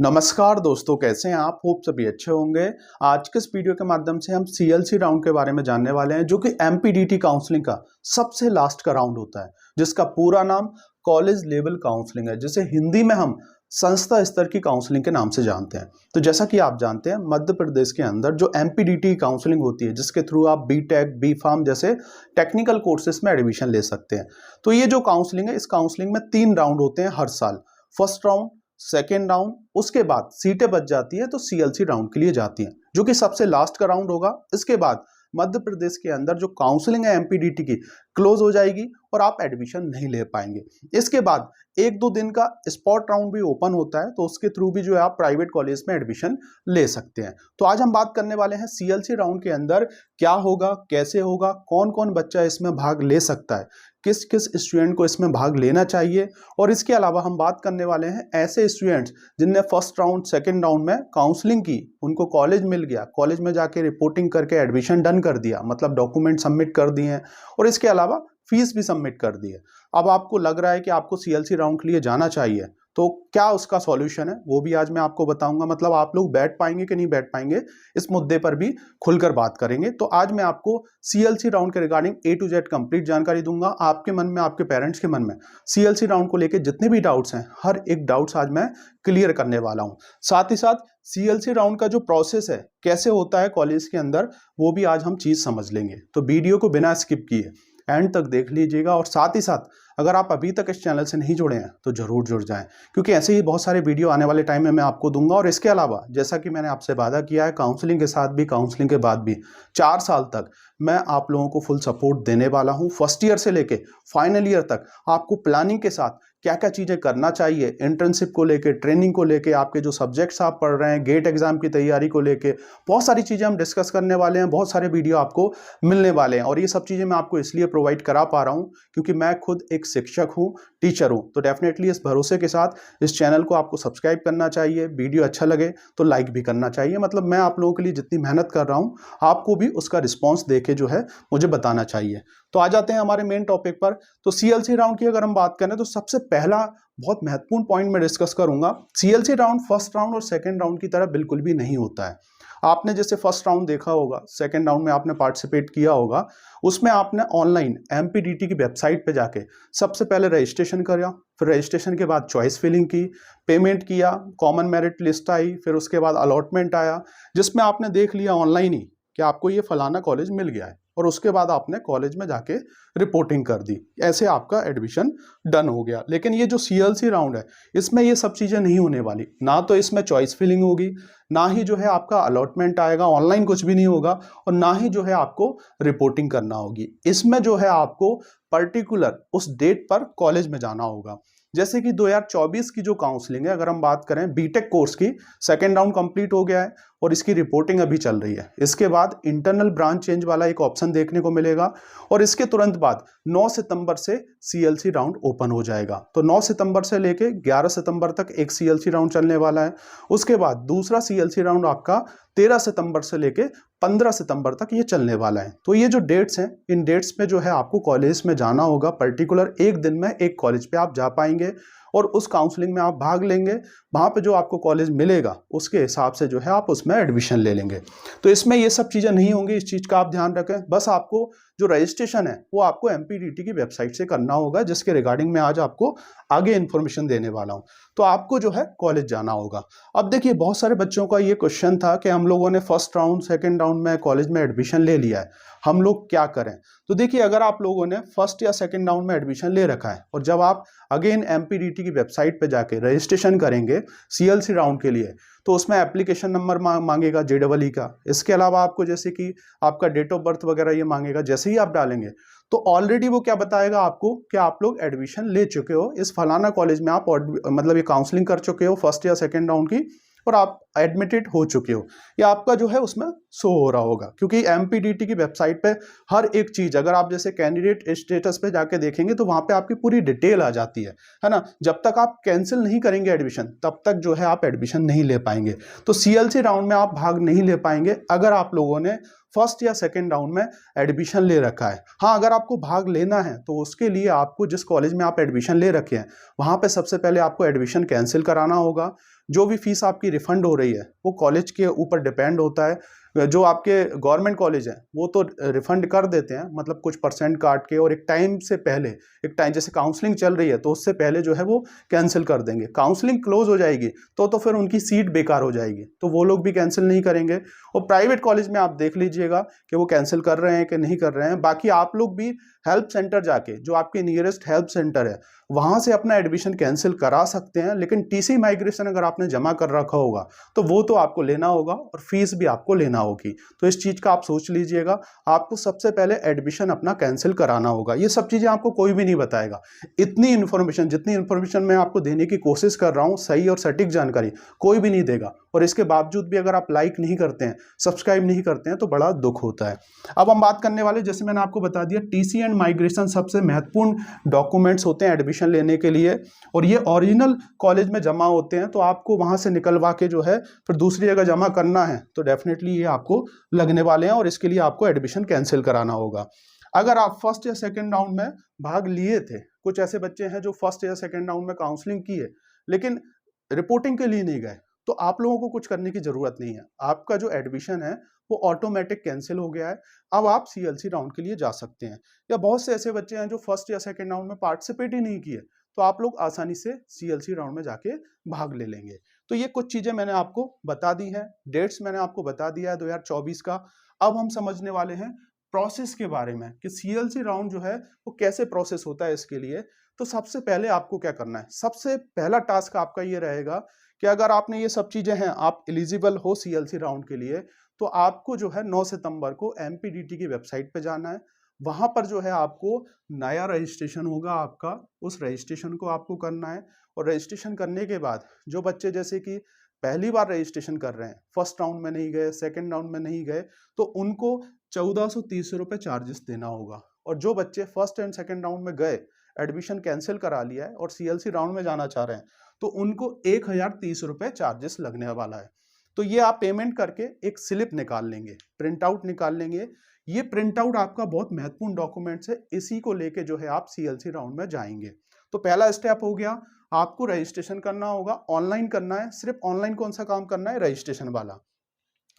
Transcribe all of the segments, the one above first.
नमस्कार दोस्तों, कैसे हैं आप? होप सभी अच्छे होंगे। आज के इस वीडियो के माध्यम से हम सीएलसी राउंड के बारे में जानने वाले हैं, जो कि एमपीडीटी काउंसलिंग का सबसे लास्ट का राउंड होता है, जिसका पूरा नाम कॉलेज लेवल काउंसलिंग है, जिसे हिंदी में हम संस्था स्तर की काउंसलिंग के नाम से जानते हैं। तो जैसा कि आप जानते हैं, मध्य प्रदेश के अंदर जो एमपीडीटी काउंसलिंग होती है, जिसके थ्रू आप बीटेक, बी.फार्म जैसे टेक्निकल कोर्सेज में एडमिशन ले सकते हैं। तो ये जो काउंसलिंग है, इस काउंसलिंग में 3 राउंड होते हैं हर साल। फर्स्ट राउंड, सेकेंड राउंड, उसके बाद सीटें बच जाती है तो सीएलसी राउंड के लिए जाती हैं, जो कि सबसे लास्ट का राउंड होगा। इसके बाद मध्य प्रदेश के अंदर जो काउंसलिंग है एमपीडीटी की क्लोज हो जाएगी और आप एडमिशन नहीं ले पाएंगे। इसके बाद 1-2 दिन का स्पॉट राउंड भी ओपन होता है, तो उसके थ्रू भी जो है आप प्राइवेट कॉलेज में एडमिशन ले सकते हैं। तो आज हम बात करने वाले हैं सीएलसी राउंड के अंदर क्या होगा, कैसे होगा, कौन कौन बच्चा इसमें भाग ले सकता है, किस किस स्टूडेंट को इसमें भाग लेना चाहिए। और इसके अलावा हम बात करने वाले हैं ऐसे स्टूडेंट्स जिनने फर्स्ट राउंड, सेकेंड राउंड में काउंसलिंग की, उनको कॉलेज मिल गया, कॉलेज में जाके रिपोर्टिंग करके एडमिशन डन कर दिया, मतलब डॉक्यूमेंट सबमिट कर दिए हैं और इसके अलावा फीस भी सबमिट कर दी है। अब आपको लग रहा है कि आपको सीएलसी राउंड के लिए जाना चाहिए, तो क्या उसका सॉल्यूशन है वो भी आज मैं आपको बताऊंगा। मतलब आप लोग बैठ पाएंगे कि नहीं बैठ पाएंगे, इस मुद्दे पर भी खुलकर बात करेंगे। तो आज मैं आपको सीएलसी राउंड के regarding A to Z complete जानकारी दूंगा। आपके मन में, आपके पेरेंट्स के मन में सीएलसी राउंड को लेकर जितने भी डाउट्स हैं, हर एक डाउट्स आज मैं क्लियर करने वाला हूं। साथ ही साथ सीएलसी राउंड का जो प्रोसेस है, कैसे होता है कॉलेज के अंदर, वो भी आज हम चीज समझ लेंगे। तो वीडियो को बिना स्किप किए एंड तक देख लीजिएगा। और साथ ही साथ अगर आप अभी तक इस चैनल से नहीं जुड़े हैं तो जरूर जुड़ जाएं, क्योंकि ऐसे ही बहुत सारे वीडियो आने वाले टाइम में मैं आपको दूंगा। और इसके अलावा जैसा कि मैंने आपसे वादा किया है, काउंसलिंग के साथ भी, काउंसलिंग के बाद भी 4 साल तक मैं आप लोगों को फुल सपोर्ट देने वाला हूं। फर्स्ट ईयर से लेके फाइनल ईयर तक आपको प्लानिंग के साथ क्या क्या चीजें करना चाहिए, इंटर्नशिप को लेके, ट्रेनिंग को लेके, आपके जो सब्जेक्ट्स आप पढ़ रहे हैं, गेट एग्जाम की तैयारी को लेके, बहुत सारी चीजें हम डिस्कस करने वाले हैं। बहुत सारे वीडियो आपको मिलने वाले हैं और ये सब चीजें मैं आपको इसलिए प्रोवाइड करा पा रहा हूं क्योंकि मैं खुद एक शिक्षक हूं, टीचर हूं। तो डेफिनेटली इस भरोसे के साथ इस चैनल को आपको सब्सक्राइब करना चाहिए, वीडियो अच्छा लगे तो लाइक भी करना चाहिए। मतलब मैं आप लोगों के लिए जितनी मेहनत कर रहा हूं, आपको भी उसका रिस्पॉन्स देके जो है मुझे बताना चाहिए। तो आ जाते हैं हमारे मेन टॉपिक पर। तो सीएलसी राउंड की अगर हम बात करें तो सबसे पहला बहुत महत्वपूर्ण पॉइंट मैं डिस्कस करूंगा, सीएलसी राउंड फर्स्ट राउंड और सेकंड राउंड की तरह बिल्कुल भी नहीं होता है। आपने जैसे फर्स्ट राउंड देखा होगा, सेकंड राउंड में आपने पार्टिसिपेट किया होगा, उसमें आपने ऑनलाइन एमपीडीटी की वेबसाइट पे जाके सबसे पहले रजिस्ट्रेशन किया, फिर रजिस्ट्रेशन के बाद चॉइस फिलिंग की, पेमेंट किया, कॉमन मेरिट लिस्ट आई, फिर उसके बाद अलॉटमेंट आया, जिसमें आपने देख लिया ऑनलाइन ही कि आपको ये फलाना कॉलेज मिल गया है, और उसके बाद आपने कॉलेज में जाके रिपोर्टिंग कर दी, ऐसे आपका एडमिशन डन हो गया। लेकिन ये जो सीएलसी राउंड है, इसमें ये सब चीज़ें नहीं होने वाली। ना तो इसमें चॉइस फिलिंग होगी, ना ही जो है आपका अलॉटमेंट आएगा, ऑनलाइन कुछ भी नहीं होगा, और ना ही जो है आपको रिपोर्टिंग करना होगी। इसमें जो है आपको पर्टिकुलर उस डेट पर कॉलेज में जाना होगा। जैसे कि 2024 की जो काउंसलिंग है, अगर हम बात करें बीटेक कोर्स की, सेकेंड राउंड कंप्लीट हो गया है और इसकी रिपोर्टिंग अभी चल रही है। इसके बाद इंटरनल ब्रांच चेंज वाला एक ऑप्शन देखने को मिलेगा और इसके तुरंत बाद 9 सितंबर से सीएलसी राउंड ओपन हो जाएगा। तो 9 सितंबर से लेके 11 सितंबर तक एक सीएलसी राउंड चलने वाला है। उसके बाद दूसरा सीएलसी राउंड आपका 13 सितंबर से लेके 15 सितंबर तक ये चलने वाला है। तो ये जो डेट्स हैं, इन डेट्स में जो है आपको कॉलेज में जाना होगा। पर्टिकुलर एक दिन में एक कॉलेज पे आप जा पाएंगे और उस काउंसलिंग में आप भाग लेंगे। वहाँ पे जो आपको कॉलेज मिलेगा उसके हिसाब से जो है आप उसमें एडमिशन ले लेंगे। तो इसमें ये सब चीज़ें नहीं होंगी, इस चीज़ का आप ध्यान रखें। बस आपको जो रजिस्ट्रेशन है वो आपको एमपीडीटी की वेबसाइट से करना होगा, जिसके रिगार्डिंग मैं आज आपको आगे इन्फॉर्मेशन देने वाला हूँ। तो आपको जो है कॉलेज जाना होगा। अब देखिए, बहुत सारे बच्चों का ये क्वेश्चन था कि हम लोगों ने फर्स्ट राउंड, सेकेंड राउंड में कॉलेज में एडमिशन ले लिया है, हम लोग क्या करें। तो देखिए, अगर आप लोगों ने फर्स्ट या सेकेंड राउंड में एडमिशन ले रखा है और जब आप अगेन एमपीडीटी की वेबसाइट पे जाके रजिस्ट्रेशन करेंगे सीएलसी राउंड के लिए, तो उसमें एप्लीकेशन नंबर मांगेगा जेईई का। इसके अलावा आपको जैसे कि आपका डेट ऑफ बर्थ वगैरह ये मांगेगा। जैसे ही आप डालेंगे तो ऑलरेडी वो क्या बताएगा आपको कि आप लोग एडमिशन ले चुके हो इस फलाना कॉलेज में, आप मतलब ये काउंसलिंग कर चुके हो फर्स्ट या सेकेंड राउंड की और आप एडमिटेड हो चुके हो, या आपका जो है उसमें शो हो रहा होगा। क्योंकि एमपीडीटी की वेबसाइट पे हर एक चीज, अगर आप जैसे कैंडिडेट स्टेटस पे जाके देखेंगे तो वहां पे आपकी पूरी डिटेल आ जाती है ना। जब तक आप कैंसिल नहीं करेंगे एडमिशन, तब तक जो है आप एडमिशन नहीं ले पाएंगे। तो सीएलसी राउंड में आप भाग नहीं ले पाएंगे अगर आप लोगों ने फर्स्ट या सेकेंड राउंड में एडमिशन ले रखा है। हाँ, अगर आपको भाग लेना है तो उसके लिए आपको जिस कॉलेज में आप एडमिशन ले रखे हैं वहां पे सबसे पहले आपको एडमिशन कैंसिल कराना होगा। जो भी फीस आपकी रिफंड हो रही है वो कॉलेज के ऊपर डिपेंड होता है। जो आपके गवर्नमेंट कॉलेज हैं वो तो रिफंड कर देते हैं, मतलब कुछ परसेंट काट के, और एक टाइम से पहले, एक टाइम जैसे काउंसलिंग चल रही है तो उससे पहले जो है वो कैंसिल कर देंगे। काउंसलिंग क्लोज हो जाएगी तो फिर उनकी सीट बेकार हो जाएगी, तो वो लोग भी कैंसिल नहीं करेंगे। और प्राइवेट कॉलेज में आप देख लीजिएगा कि वो कैंसिल कर रहे हैं कि नहीं कर रहे हैं। बाकी आप लोग भी हेल्प सेंटर जाके, जो आपके नियरेस्ट हेल्प सेंटर है, वहां से अपना एडमिशन कैंसिल करा सकते हैं। लेकिन टीसी माइग्रेशन अगर आपने जमा कर रखा होगा तो वो तो आपको लेना होगा और फीस भी आपको लेना होगी। तो इस चीज का आप सोच लीजिएगा। आपको सबसे पहले एडमिशन अपना कैंसिल कराना होगा। ये सब चीजें आपको कोई भी नहीं बताएगा। इतनी इन्फॉर्मेशन, जितनी इन्फॉर्मेशन मैं आपको देने की कोशिश कर रहा हूं, सही और सटीक जानकारी कोई भी नहीं देगा। और इसके बावजूद भी अगर आप लाइक नहीं करते हैं, सब्सक्राइब नहीं करते हैं, तो बड़ा दुख होता है। अब हम बात करने वाले, जैसे मैंने आपको बता दिया, टीसी एंड माइग्रेशन सबसे महत्वपूर्ण डॉक्यूमेंट्स होते हैं एडमिशन लेने के लिए, और ये ओरिजिनल कॉलेज में जमा होते हैं। तो आपको वहां से निकलवा के जो है फिर दूसरी जगह जमा करना है तो डेफिनेटली ये आपको लगने वाले हैं, और इसके लिए आपको एडमिशन कैंसिल कराना होगा। अगर आप फर्स्ट या सेकंड राउंड में भाग लिए थे, कुछ ऐसे बच्चे हैं जो फर्स्ट या सेकंड राउंड में काउंसलिंग की है लेकिन रिपोर्टिंग के लिए नहीं गए, तो आप लोगों को कुछ करने की जरूरत नहीं है। आपका जो एडमिशन है वो ऑटोमेटिक कैंसिल हो गया है। अब आप सीएलसी राउंड के लिए जा सकते हैं। या बहुत से ऐसे बच्चे हैं जो फर्स्ट या सेकंड राउंड में पार्टिसिपेट ही नहीं किए, तो आप लोग आसानी से सीएलसी राउंड में जाके भाग ले लेंगे। तो ये कुछ चीजें मैंने आपको बता दी हैं, डेट्स मैंने आपको बता दिया है 2024 का। अब हम समझने वाले हैं प्रोसेस के बारे में कि सीएलसी राउंड जो है वो कैसे प्रोसेस होता है इसके लिए। तो सबसे पहले आपको क्या करना है, सबसे पहला टास्क आपका ये रहेगा कि अगर आपने ये सब चीजें हैं, आप एलिजिबल हो सीएलसी राउंड के लिए, तो आपको जो है 9 सितंबर को एमपीडीटी की वेबसाइट पे जाना है। वहां पर जो है आपको नया रजिस्ट्रेशन होगा आपका, उस रजिस्ट्रेशन को आपको करना है। और रजिस्ट्रेशन करने के बाद जो बच्चे जैसे कि पहली बार रजिस्ट्रेशन कर रहे हैं, फर्स्ट राउंड में नहीं गए, सेकंड राउंड में नहीं गए, तो उनको 1430 रुपये चार्जेस देना होगा। और जो बच्चे फर्स्ट एंड सेकंड राउंड में गए, एडमिशन कैंसिल करा लिया है और सीएलसी राउंड में जाना चाह रहे हैं, तो उनको 1030 रुपये चार्जेस लगने वाला है। तो ये आप पेमेंट करके एक स्लिप निकाल लेंगे, प्रिंट आउट निकाल लेंगे। ये प्रिंट आउट आपका बहुत महत्वपूर्ण डॉक्यूमेंट्स है, इसी को लेके जो है आप सीएलसी राउंड में जाएंगे। तो पहला स्टेप हो गया, आपको रजिस्ट्रेशन करना होगा, ऑनलाइन करना है। सिर्फ ऑनलाइन कौन सा काम करना है, रजिस्ट्रेशन वाला।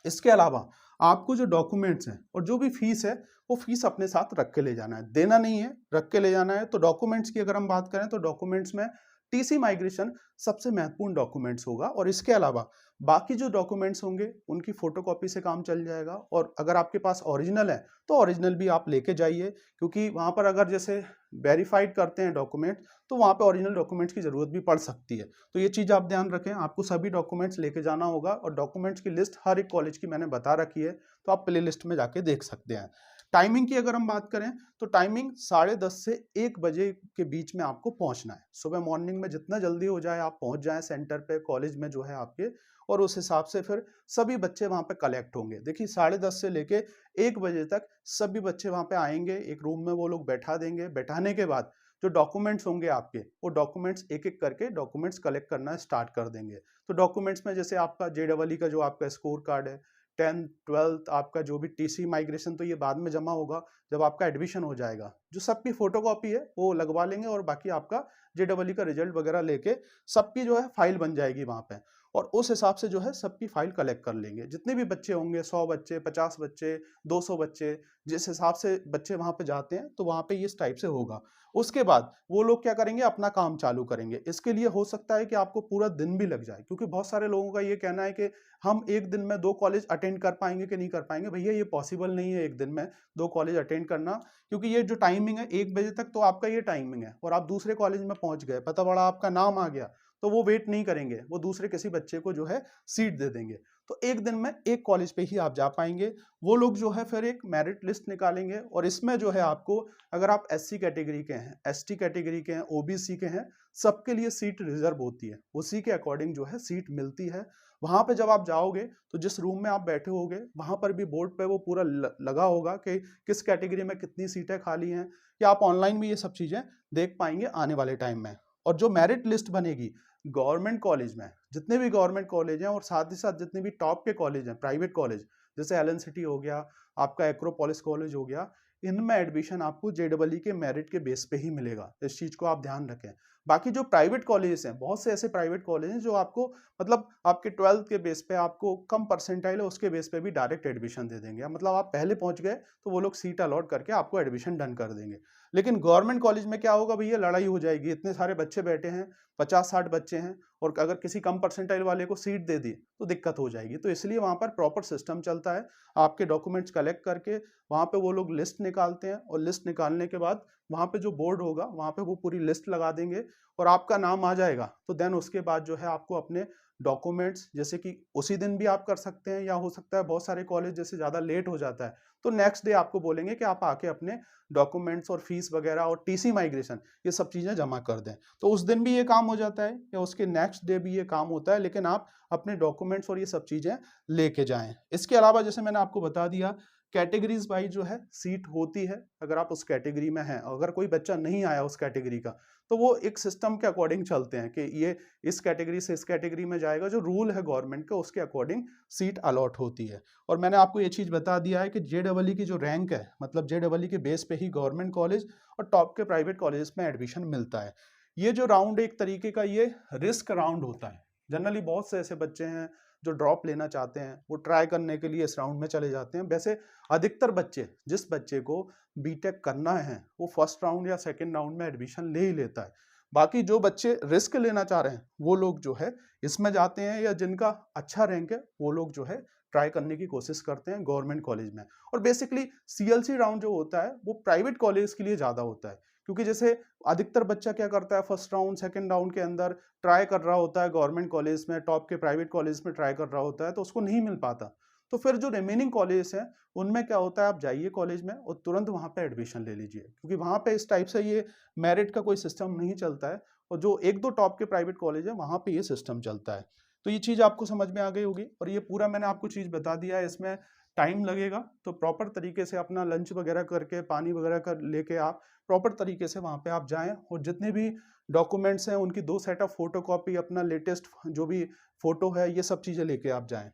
इसके अलावा आपको जो डॉक्यूमेंट्स हैं और जो भी फीस है, वो फीस अपने साथ रख के ले जाना है, देना नहीं है, रख के ले जाना है। तो डॉक्यूमेंट्स की अगर हम बात करें तो डॉक्यूमेंट्स में टीसी माइग्रेशन सबसे महत्वपूर्ण डॉक्यूमेंट्स होगा, और इसके अलावा बाकी जो डॉक्यूमेंट्स होंगे उनकी फोटोकॉपी से काम चल जाएगा। और अगर आपके पास ओरिजिनल है तो ओरिजिनल भी आप लेके जाइए, क्योंकि वहां पर अगर जैसे वेरीफाइड करते हैं डॉक्यूमेंट, तो वहां पे ओरिजिनल डॉक्यूमेंट्स की जरूरत भी पड़ सकती है। तो ये चीज आप ध्यान रखें, आपको सभी डॉक्यूमेंट्स लेके जाना होगा। और डॉक्यूमेंट्स की लिस्ट हर एक कॉलेज की मैंने बता रखी है, तो आप प्ले लिस्ट में जाके देख सकते हैं। टाइमिंग की अगर हम बात करें तो टाइमिंग 10:30 से 1 बजे के बीच में आपको पहुंचना है। सुबह मॉर्निंग में जितना जल्दी हो जाए आप पहुंच जाएं सेंटर पे, कॉलेज में जो है आपके, और उस हिसाब से फिर सभी बच्चे वहां पे कलेक्ट होंगे। देखिए 10:30 से लेके 1 बजे तक सभी बच्चे वहां पे आएंगे, एक रूम में वो लोग बैठा देंगे। बैठाने के बाद जो डॉक्यूमेंट्स होंगे आपके, वो डॉक्यूमेंट्स एक एक करके डॉक्यूमेंट्स कलेक्ट करना स्टार्ट कर देंगे। तो डॉक्यूमेंट्स में जैसे आपका जेईई का जो आपका स्कोर कार्ड है, 10th 12th आपका जो भी टीसी माइग्रेशन, तो ये बाद में जमा होगा जब आपका एडमिशन हो जाएगा। जो सबकी फोटोकॉपी है वो लगवा लेंगे, और बाकी आपका जेईई का रिजल्ट वगैरह लेके सबकी जो है फाइल बन जाएगी वहां पे, और उस हिसाब से जो है सबकी फाइल कलेक्ट कर लेंगे। जितने भी बच्चे होंगे, 100 बच्चे, 50 बच्चे, 200 बच्चे, जिस हिसाब से बच्चे वहां पे जाते हैं, तो वहां पे इस टाइप से होगा। उसके बाद वो लोग क्या करेंगे, अपना काम चालू करेंगे। इसके लिए हो सकता है कि आपको पूरा दिन भी लग जाए, क्योंकि बहुत सारे लोगों का ये कहना है कि हम एक दिन में 2 कॉलेज अटेंड कर पाएंगे कि नहीं कर पाएंगे। भैया ये पॉसिबल नहीं है एक दिन में 2 कॉलेज अटेंड करना, क्योंकि ये जो टाइमिंग है 1 बजे तक, तो आपका ये टाइमिंग है, और आप दूसरे कॉलेज में पहुंच गए, पता पड़ा आपका नाम आ गया, तो वो वेट नहीं करेंगे, वो दूसरे किसी बच्चे को जो है सीट दे देंगे। तो एक दिन में एक कॉलेज पे ही आप जा पाएंगे। वो लोग जो है फिर एक मेरिट लिस्ट निकालेंगे, और इसमें जो है आपको, अगर आप एससी कैटेगरी के हैं, एसटी कैटेगरी के हैं, ओबीसी के हैं, सबके लिए सीट रिजर्व होती है, उसी के अकॉर्डिंग जो है सीट मिलती है। वहां पे जब आप जाओगे तो जिस रूम में आप बैठे होगे वहां पर भी बोर्ड पे वो पूरा लगा होगा कि किस कैटेगरी में कितनी सीटें खाली हैं, या आप ऑनलाइन भी ये सब चीजें देख पाएंगे आने वाले टाइम में। और जो मेरिट लिस्ट बनेगी गवर्नमेंट कॉलेज में, जितने भी गवर्नमेंट कॉलेज हैं, और साथ ही साथ जितने भी टॉप के कॉलेज हैं, प्राइवेट कॉलेज, जैसे एलन सिटी हो गया, आपका एक्रोपोलिस कॉलेज हो गया, इनमें एडमिशन आपको जेईई के मेरिट के बेस पे ही मिलेगा। इस चीज को आप ध्यान रखें। बाकी जो प्राइवेट कॉलेजेस हैं, बहुत से ऐसे प्राइवेट कॉलेज हैं जो आपको मतलब आपके 12th के बेस पे आपको कम परसेंटाइल है उसके बेस पे भी डायरेक्ट एडमिशन दे देंगे। मतलब आप पहले पहुंच गए तो वो लोग सीट अलॉट करके आपको एडमिशन डन कर देंगे। लेकिन गवर्नमेंट कॉलेज में क्या होगा भैया, लड़ाई हो जाएगी। इतने सारे बच्चे बैठे हैं, 50-60 बच्चे हैं, और अगर किसी कम परसेंटाइल वाले को सीट दे दी तो दिक्कत हो जाएगी। तो इसलिए वहां पर प्रॉपर सिस्टम चलता है। आपके डॉक्यूमेंट्स कलेक्ट करके वहां पे वो लोग लिस्ट निकालते हैं, और लिस्ट निकालने के बाद वहां पे जो बोर्ड होगा वहां पे वो पूरी लिस्ट लगा देंगे और आपका नाम आ जाएगा। तो देन उसके बाद जो है आपको अपने डॉक्यूमेंट्स, जैसे कि उसी दिन भी आप कर सकते हैं, या हो सकता है बहुत सारे कॉलेज जैसे ज़्यादा लेट हो जाता है तो नेक्स्ट डे आपको बोलेंगे कि आप आके अपने डॉक्यूमेंट्स और फीस वगैरह और टीसी माइग्रेशन ये सब चीज़ें जमा कर दें। तो उस दिन भी ये काम हो जाता है या उसके नेक्स्ट डे भी ये काम होता है, लेकिन आप अपने डॉक्यूमेंट्स और ये सब चीज़ें लेके जाएं। इसके अलावा जैसे मैंने आपको बता दिया, कैटेगरीज वाइज जो है सीट होती है। अगर आप उस कैटेगरी में हैं, अगर कोई बच्चा नहीं आया उस कैटेगरी का, तो वो एक सिस्टम के अकॉर्डिंग चलते हैं कि ये इस कैटेगरी से इस कैटेगरी में जाएगा। जो रूल है गवर्नमेंट का उसके अकॉर्डिंग सीट अलॉट होती है। और मैंने आपको ये चीज़ बता दिया है कि जेईई की जो रैंक है, मतलब जेईई के बेस पे ही गवर्नमेंट कॉलेज और टॉप के प्राइवेट कॉलेज में एडमिशन मिलता है। ये जो राउंड एक तरीके का ये रिस्क राउंड होता है। जनरली बहुत से ऐसे बच्चे हैं जो ड्रॉप लेना चाहते हैं, वो ट्राई करने के लिए इस राउंड में चले जाते हैं। वैसे अधिकतर बच्चे, जिस बच्चे को बीटेक करना है वो फर्स्ट राउंड या सेकंड राउंड में एडमिशन ले ही लेता है। बाकी जो बच्चे रिस्क लेना चाह रहे हैं वो लोग जो है इसमें जाते हैं, या जिनका अच्छा रैंक है वो लोग जो है ट्राई करने की कोशिश करते हैं गवर्नमेंट कॉलेज में। और बेसिकली सीएलसी राउंड जो होता है वो प्राइवेट कॉलेज के लिए ज़्यादा होता है, क्योंकि जैसे अधिकतर बच्चा क्या करता है, फर्स्ट राउंड सेकंड राउंड के अंदर ट्राई कर रहा होता है गवर्नमेंट कॉलेज में, टॉप के प्राइवेट कॉलेज में ट्राई कर रहा होता है, तो उसको नहीं मिल पाता। तो फिर जो रिमेनिंग कॉलेज हैं उनमें क्या होता है, आप जाइए कॉलेज में और तुरंत वहाँ पे एडमिशन ले लीजिए, क्योंकि वहाँ पे इस टाइप से ये मेरिट का कोई सिस्टम नहीं चलता है। और जो एक दो टॉप के प्राइवेट कॉलेज है वहाँ पे ये सिस्टम चलता है। तो ये चीज़ आपको समझ में आ गई होगी, और ये पूरा मैंने आपको चीज़ बता दिया है। इसमें टाइम लगेगा, तो प्रॉपर तरीके से अपना लंच वगैरह करके, पानी वगैरह कर लेके आप प्रॉपर तरीके से वहाँ पे आप जाएं, और जितने भी डॉक्यूमेंट्स हैं उनकी 2 सेट ऑफ फोटो कॉपी, अपना लेटेस्ट जो भी फोटो है, ये सब चीज़ें लेके आप जाएं।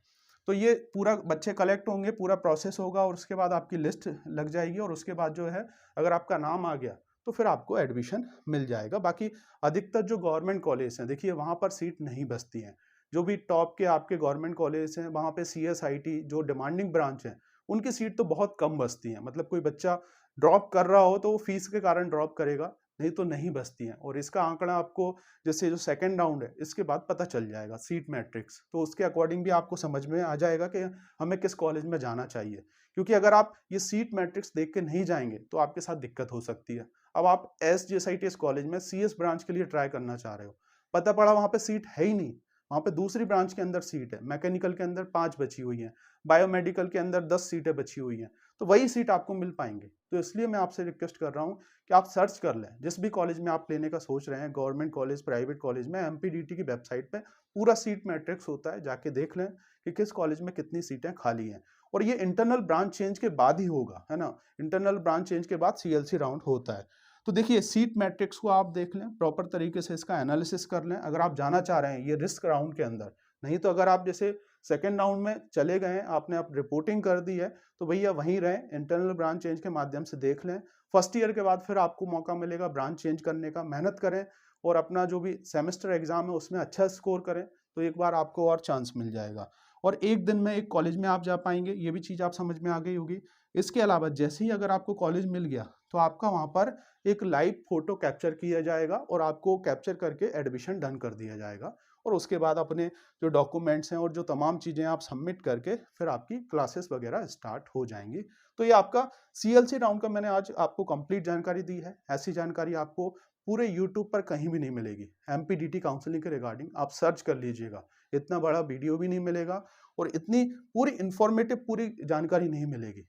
तो ये पूरा बच्चे कलेक्ट होंगे, पूरा प्रोसेस होगा, और उसके बाद आपकी लिस्ट लग जाएगी, और उसके बाद जो है अगर आपका नाम आ गया तो फिर आपको एडमिशन मिल जाएगा। बाकी अधिकतर जो गवर्नमेंट कॉलेज हैं, देखिए वहाँ पर सीट नहीं बचती हैं। जो भी टॉप के आपके गवर्नमेंट कॉलेज हैं वहाँ पे सीएसआईटी जो डिमांडिंग ब्रांच है, उनकी सीट तो बहुत कम बचती हैं। मतलब कोई बच्चा ड्रॉप कर रहा हो तो वो फीस के कारण ड्रॉप करेगा, नहीं तो नहीं बचती हैं। और इसका आंकड़ा आपको जैसे जो सेकंड राउंड है इसके बाद पता चल जाएगा, सीट मैट्रिक्स, तो उसके अकॉर्डिंग भी आपको समझ में आ जाएगा कि हमें किस कॉलेज में जाना चाहिए। क्योंकि अगर आप ये सीट मैट्रिक्स देख के नहीं जाएंगे तो आपके साथ दिक्कत हो सकती है। अब आप एसजीएसआईटी कॉलेज में सीएस ब्रांच के लिए ट्राई करना चाह रहे हो, पता पड़ा वहां पे सीट है ही नहीं, वहां पे दूसरी ब्रांच के अंदर सीट है, मैकेनिकल के अंदर 5 बची हुई हैं, बायोमेडिकल के अंदर 10 सीटें बची हुई हैं, तो वही सीट आपको मिल पाएंगे। तो इसलिए मैं आपसे रिक्वेस्ट कर रहा हूँ कि आप सर्च कर लें, जिस भी कॉलेज में आप लेने का सोच रहे हैं, गवर्नमेंट कॉलेज, प्राइवेट कॉलेज में, एमपीडीटी की वेबसाइट पे पूरा सीट मैट्रिक्स होता है, जाके देख लें कि किस कॉलेज में कितनी सीटें खाली हैं। और ये इंटरनल ब्रांच चेंज के बाद ही होगा, है ना, इंटरनल ब्रांच चेंज के बाद सीएलसी राउंड होता है। तो देखिए सीट मैट्रिक्स को आप देख लें, प्रॉपर तरीके से इसका एनालिसिस कर लें अगर आप जाना चाह रहे हैं ये रिस्क राउंड के अंदर। नहीं तो अगर आप जैसे सेकेंड राउंड में चले गए, आपने आप रिपोर्टिंग कर दी है, तो भैया वहीं रहें, इंटरनल ब्रांच चेंज के माध्यम से देख लें। फर्स्ट ईयर के बाद फिर आपको मौका मिलेगा ब्रांच चेंज करने का, मेहनत करें और अपना जो भी सेमेस्टर एग्जाम है उसमें अच्छा स्कोर करें, तो एक बार आपको और चांस मिल जाएगा। और एक दिन में एक कॉलेज में आप जा पाएंगे, ये भी चीज़ आप समझ में आ गई होगी। इसके अलावा जैसे ही अगर आपको कॉलेज मिल गया तो आपका वहाँ पर एक लाइव फोटो कैप्चर किया जाएगा, और आपको कैप्चर करके एडमिशन डन कर दिया जाएगा। और उसके बाद अपने जो डॉक्यूमेंट्स हैं और जो तमाम चीज़ें आप सबमिट करके फिर आपकी क्लासेस वगैरह स्टार्ट हो जाएंगी। तो ये आपका सीएलसी राउंड का मैंने आज आपको कंप्लीट जानकारी दी है। ऐसी जानकारी आपको पूरे यूट्यूब पर कहीं भी नहीं मिलेगी। एमपीडीटी काउंसलिंग के रिगार्डिंग आप सर्च कर लीजिएगा, इतना बड़ा वीडियो भी नहीं मिलेगा और इतनी पूरी इंफॉर्मेटिव पूरी जानकारी नहीं मिलेगी।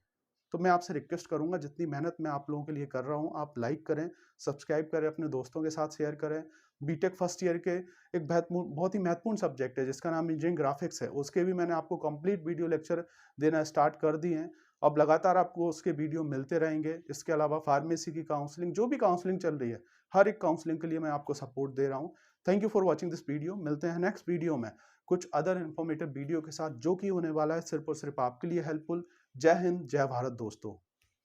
तो मैं आपसे रिक्वेस्ट करूंगा, जितनी मेहनत मैं आप लोगों के लिए कर रहा हूं आप लाइक करें, सब्सक्राइब करें, अपने दोस्तों के साथ शेयर करें। बीटेक फर्स्ट ईयर के एक बहुत ही महत्वपूर्ण सब्जेक्ट है जिसका नाम इंजीनियरिंग ग्राफिक्स है, उसके भी मैंने आपको कंप्लीट वीडियो लेक्चर देना स्टार्ट कर दिए हैं। अब लगातार आपको उसके वीडियो मिलते रहेंगे। इसके अलावा फार्मेसी की काउंसलिंग, जो भी काउंसलिंग चल रही है, हर एक काउंसलिंग के लिए मैं आपको सपोर्ट दे रहा हूँ। Thank you for watching this video. मिलते हैं नेक्स्ट वीडियो में कुछ अदर इन्फॉर्मेटिव वीडियो के साथ, जो कि होने वाला है सिर्फ और सिर्फ आपके लिए हेल्पफुल। जय हिंद, जय भारत दोस्तों।